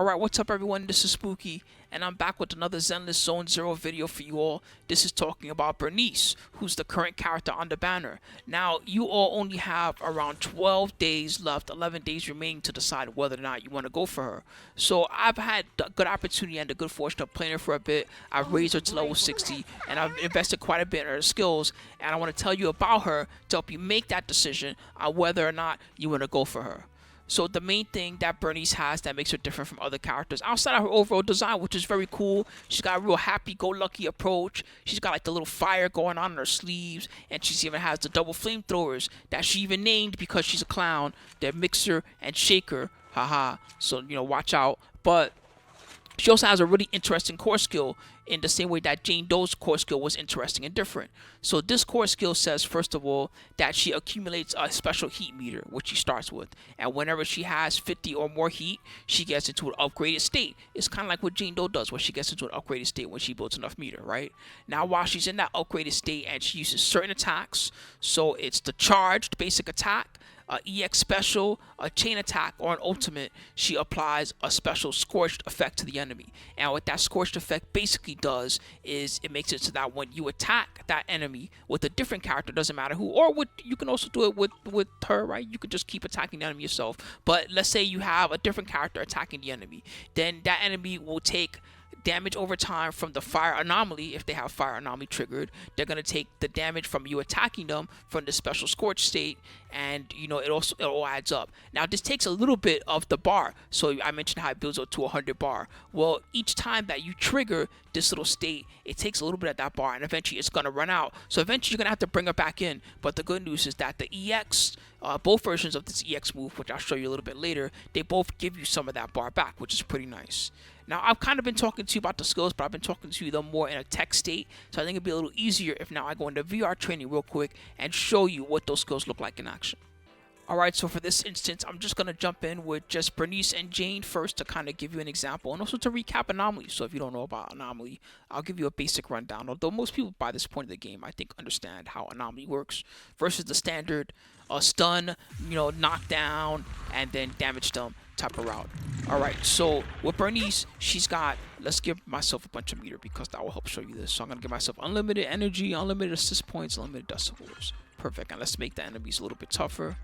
Alright, what's up everyone, this is Spooky, and I'm back with another Zenless Zone Zero video for you all. This is talking about BURNICE, who's the current character on the banner. Now, you all only have around 12 days left, 11 days remaining to decide whether or not you want to go for her. So, I've had a good opportunity and the good fortune of playing her for a bit. I've raised her to level 60, and I've invested quite a bit in her skills, and I want to tell you about her to help you make that decision on whether or not you want to go for her. So the main thing that BURNICE has that makes her different from other characters, outside of her overall design, which is very cool, she's got a real happy-go-lucky approach. She's got like the little fire going on in her sleeves, and she even has the double flamethrowers that she even named because she's a clown. They're Mixer and Shaker, haha. So watch out. But she also has a really interesting core skill in the same way that Jane Doe's core skill was interesting and different. So this core skill says, first of all, that she accumulates a special heat meter, which she starts with. And whenever she has 50 or more heat, she gets into an upgraded state. It's kind of like what Jane Doe does, where she gets into an upgraded state when she builds enough meter, right? Now, while she's in that upgraded state and she uses certain attacks, so it's the charged basic attack, EX special, a chain attack, or an ultimate, she applies a special scorched effect to the enemy. And what that scorched effect basically does is it makes it so that when you attack that enemy with a different character, doesn't matter who, or you can also do it with her, right? You could just keep attacking the enemy yourself. But let's say you have a different character attacking the enemy, then that enemy will take damage over time from the fire anomaly. If they have fire anomaly triggered, they're going to take the damage from you attacking them from the special scorch state, and it all adds up. Now this takes a little bit of the bar, so I mentioned how it builds up to 100 bar. Well, each time that you trigger this little state, it takes a little bit of that bar, and eventually it's going to run out. So eventually you're going to have to bring her back in. But the good news is that the EX, both versions of this EX move, which I'll show you a little bit later, they both give you some of that bar back, which is pretty nice. Now, I've kind of been talking to you about the skills, but I've been talking to you them more in a tech state, so I think it'd be a little easier if now I go into VR training real quick and show you what those skills look like in action. Alright, so for this instance, I'm just going to jump in with just BURNICE and Jane first to kind of give you an example, and also to recap Anomaly. So if you don't know about Anomaly, I'll give you a basic rundown, although most people by this point of the game, I think, understand how Anomaly works versus the standard stun, knockdown, and then damage them type of route. Alright, so with BURNICE, she's got, let's give myself a bunch of meter because that will help show you this. So I'm going to give myself unlimited energy, unlimited assist points, unlimited decibels. Perfect, and let's make the enemies a little bit tougher.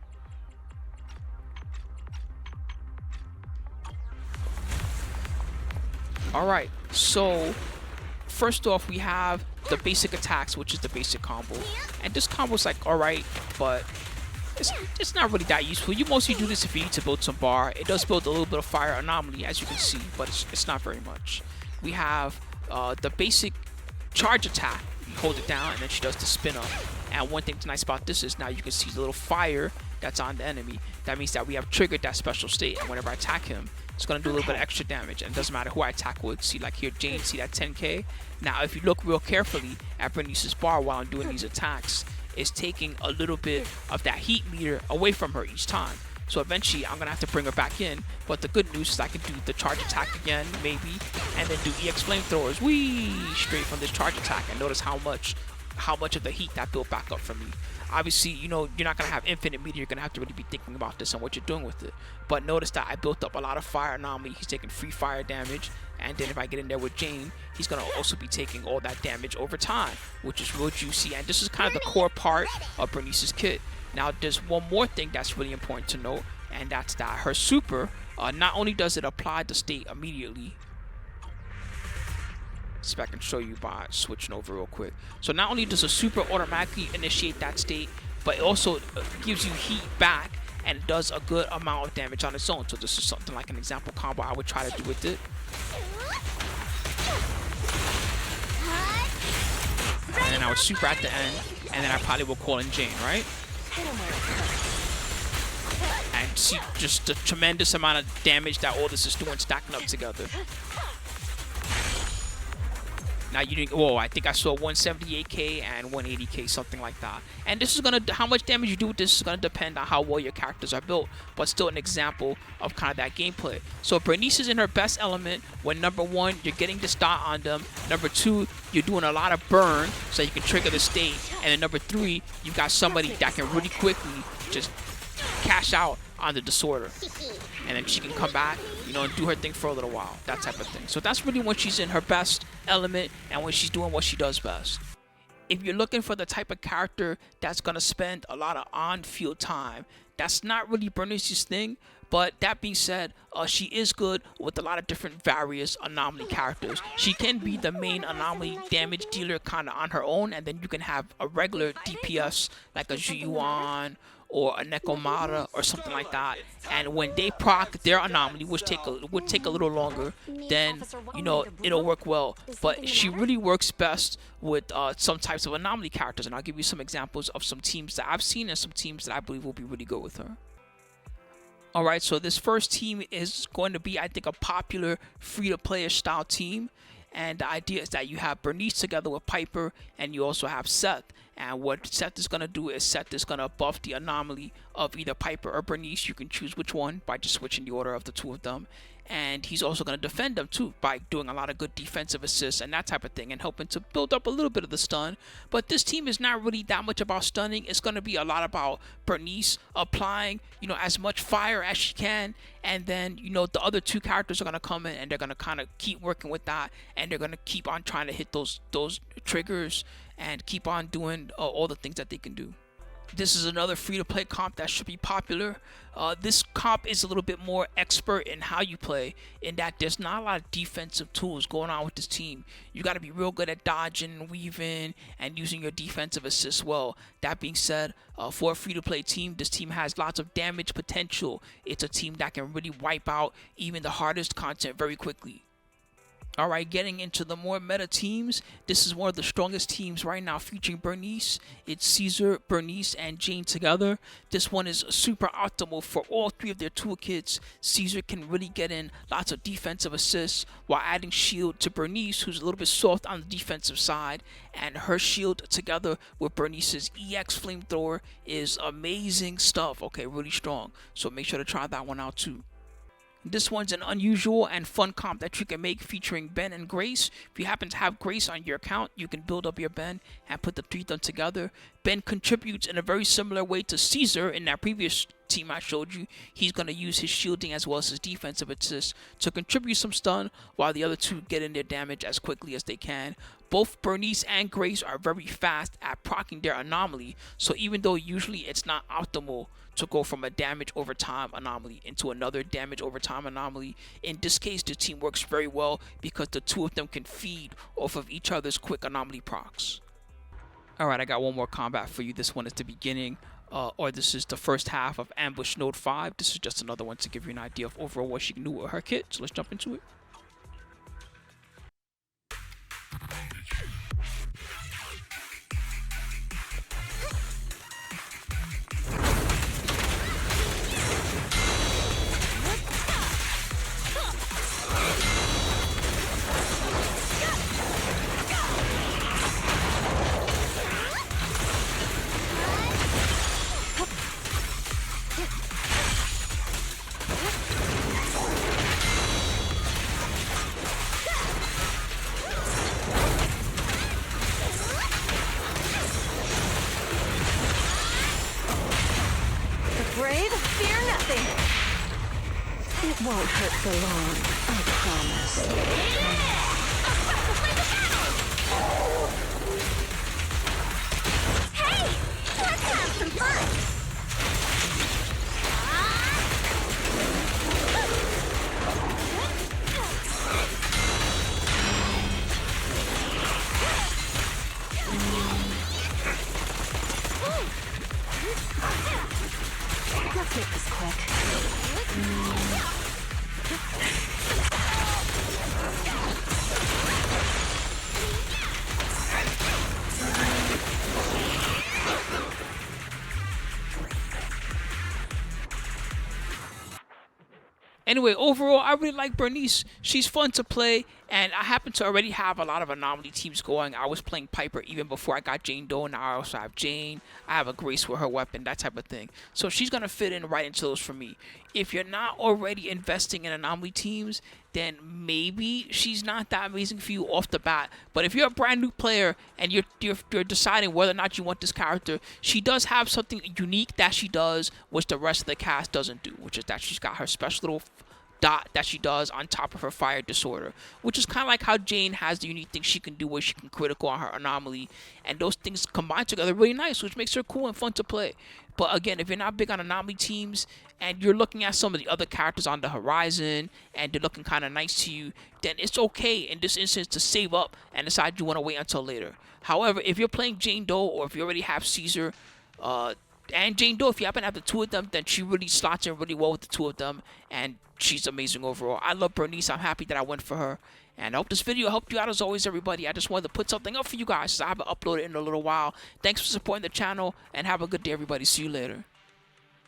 Alright, so first off we have the basic attacks, which is the basic combo. And this combo is like alright, but it's not really that useful. You mostly do this if you need to build some bar. It does build a little bit of fire anomaly, as you can see, but it's not very much. We have the basic charge attack. You hold it down and then she does the spin up. And one thing that's nice about this is now you can see the little fire that's on the enemy. That means that we have triggered that special state, and whenever I attack him, it's going to do a little bit of extra damage, and it doesn't matter who I attack with. See, like here, Jane, see that 10k? Now, if you look real carefully at BURNICE's bar while I'm doing these attacks, it's taking a little bit of that heat meter away from her each time. So eventually, I'm going to have to bring her back in, but the good news is I can do the charge attack again, maybe, and then do EX flamethrowers, whee, straight from this charge attack, and notice how much of the heat that built back up for me. Obviously, you're not going to have infinite meter. You're going to have to really be thinking about this and what you're doing with it. But notice that I built up a lot of fire anomaly. He's taking free fire damage. And then if I get in there with Jane, he's going to also be taking all that damage over time, which is real juicy. And this is kind of the core part of BURNICE's kit. Now, there's one more thing that's really important to note, and that's that her super, not only does it apply the state immediately, see if I can show you by switching over real quick. So not only does a super automatically initiate that state, but it also gives you heat back and does a good amount of damage on its own. So this is something like an example combo I would try to do with it. And then I would super at the end, and then I probably will call in Jane, right? And see just the tremendous amount of damage that all this is doing stacking up together. Now you didn't. Whoa! I think I saw 178k and 180k, something like that. And this is gonna, how much damage you do with this is gonna depend on how well your characters are built, but still an example of kind of that gameplay. So BURNICE is in her best element when number one, you're getting the start on them. Number two, you're doing a lot of burn, so you can trigger the state. And then number three, you've got somebody that can really quickly just cash out on the disorder, and then she can come back, you know, and do her thing for a little while, that type of thing. So that's really when she's in her best element and when she's doing what she does best. If you're looking for the type of character that's gonna spend a lot of on-field time, that's not really BURNICE's thing. But that being said, she is good with a lot of different various anomaly characters. She can be the main anomaly damage dealer kind of on her own, and then you can have a regular DPS like a Shiyu or a Nekomata or something like that. And when they proc their anomaly, which would take a little longer, then you know it'll work well. But she really works best with some types of anomaly characters, and I'll give you some examples of some teams that I've seen and some teams that I believe will be really good with her. Alright, so this first team is going to be, I think, a popular free-to-play style team. And the idea is that you have BURNICE together with Piper, and you also have Seth. And what Seth is going to do is Seth is going to buff the anomaly of either Piper or BURNICE. You can choose which one by just switching the order of the two of them. And he's also going to defend them too by doing a lot of good defensive assists and that type of thing, and helping to build up a little bit of the stun. But this team is not really that much about stunning. It's going to be a lot about BURNICE applying, you know, as much fire as she can, and then, you know, the other two characters are going to come in and they're going to kind of keep working with that, and they're going to keep on trying to hit those triggers and keep on doing all the things that they can do. This is another free-to-play comp that should be popular. This comp is a little bit more expert in how you play, in that there's not a lot of defensive tools going on with this team. You got to be real good at dodging, weaving, and using your defensive assists well. That being said, for a free-to-play team, this team has lots of damage potential. It's a team that can really wipe out even the hardest content very quickly. Alright, getting into the more meta teams, this is one of the strongest teams right now featuring BURNICE. It's Caesar, BURNICE, and Jane together. This one is super optimal for all three of their toolkits. Caesar can really get in lots of defensive assists while adding shield to BURNICE, who's a little bit soft on the defensive side. And her shield together with BURNICE's EX flamethrower is amazing stuff. Okay, really strong. So make sure to try that one out too. This one's an unusual and fun comp that you can make featuring Ben and Grace. If you happen to have Grace on your account, you can build up your Ben and put the three of them together. Ben contributes in a very similar way to Caesar in that previous team I showed you. He's going to use his shielding as well as his defensive assists to contribute some stun, while the other two get in their damage as quickly as they can. Both BURNICE and Grace are very fast at proccing their anomaly, so even though usually it's not optimal to go from a damage over time anomaly into another damage over time anomaly, in this case the team works very well because the two of them can feed off of each other's quick anomaly procs. Alright, I got one more combat for you. This one is the beginning, or this is the first half of Ambush Node 5. This is just another one to give you an idea of overall what she can do with her kit, so let's jump into it. Brave, fear nothing. It won't hurt for long, I promise. Hey, let's have some fun. Let's make this quick. Anyway, overall, I really like BURNICE. She's fun to play, and I happen to already have a lot of anomaly teams going. I was playing Piper even before I got Jane Doe. Now I also have Jane. I have a Grace with her weapon, that type of thing. So she's going to fit in right into those for me. if you're not already investing in anomaly teams, then maybe she's not that amazing for you off the bat. But if you're a brand new player and you're deciding whether or not you want this character, she does have something unique that she does, which the rest of the cast doesn't do, which is that she's got her special little dot that she does on top of her fire disorder, which is kind of like how Jane has the unique thing she can do where she can critical on her anomaly, and those things combine together really nice, which makes her cool and fun to play. But again, if you're not big on anomaly teams and you're looking at some of the other characters on the horizon and they're looking kind of nice to you, then it's okay in this instance to save up and decide you want to wait until later. However, if you're playing Jane Doe, or if you already have Caesar and Jane Doe, if you happen to have the two of them, then she really slots in really well with the two of them, and she's amazing overall. I love Bernice. I'm happy that I went for her. And I hope this video helped you out as always, everybody. I just wanted to put something up for you guys, since I haven't uploaded in a little while. Thanks for supporting the channel, and have a good day, everybody. See you later.